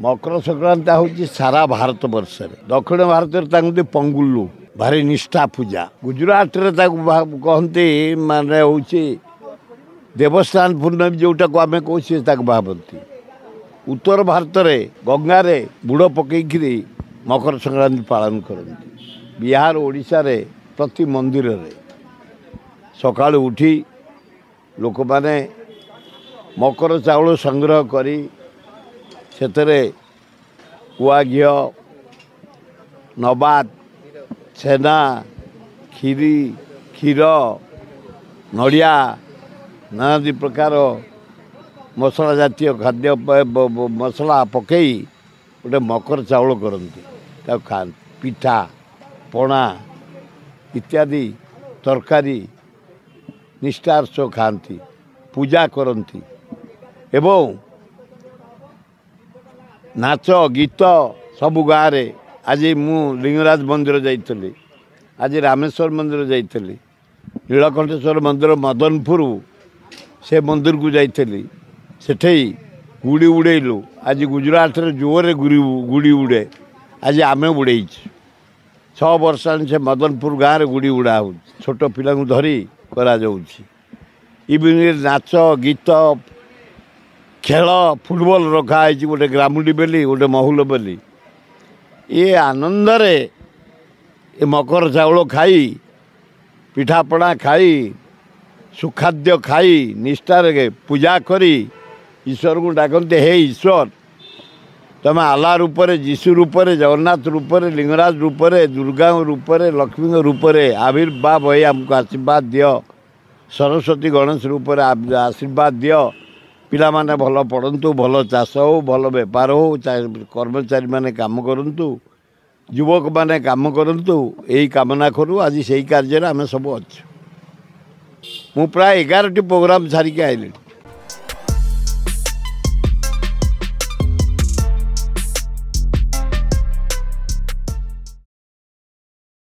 मकर संक्रांति हूँ सारा भारत वर्ष दक्षिण भारत में पंगुल्लु भारी निष्ठा पूजा गुजरात कहते माने हूँ देवस्थान पूर्णमी जोटा को आम कह भावती उत्तर भारत में गंगार बुड़ पकईकि मकर संक्रांति पालन करती बिहार ओडिशा रे प्रति मंदिर रे सकाल उठी लोक माने मकर चाउल संग्रह करी सेतरे गुआ घी नबाद छेना खीरी क्षीर नड़िया नाना प्रकार मसला जातीय खाद्य मसला पकई गोटे मकर चाउल करती खा पिठा पणा इत्यादि तरकारी निष्ठार सह खाती पूजा करती एवं नाच गीत सबु गाँव में आज मु लिंगराज मंदिर जाइली आज रामेश्वर मंदिर जाइली नीलकंठेश्वर मंदिर मदनपुर से मंदिर को जाइली सेठे गुड़ी उड़ेलु आज गुजरात रे जोरे गुड़ी उड़े आज आम उड़े 6 वर्ष से मदनपुर गाँव में गुड़ी उड़ा हो छोट पिला धरी करा इवनिंग नाच गीत खेल फुटबॉल रखाई गोटे ग्रामुडी बेली गोटे महुल बेली ये आनंद रे ये मकर चाउल खाई पिठापଣା खाई सुखाद्य खाई निष्ठार पूजा करी ईश्वर को डाकते हे ईश्वर तमें आल्हा रूप से जीशु रूप से जगन्नाथ रूप से लिंगराज रूप से दुर्गा रूप से लक्ष्मी रूप से आविर्भाव है आमको आशीर्वाद दियो सरस्वती गणेश रूप से आशीर्वाद दियो पिला माने भल पढ़ंतु भल चाष हो भल बेपार हो कर्मचारी माने काम करंतु युवक माने काम करंतु यही कामना करूँ आज से कार्य आम सब अच्छे मु प्राय 11टी प्रोग्राम सारिके आइली।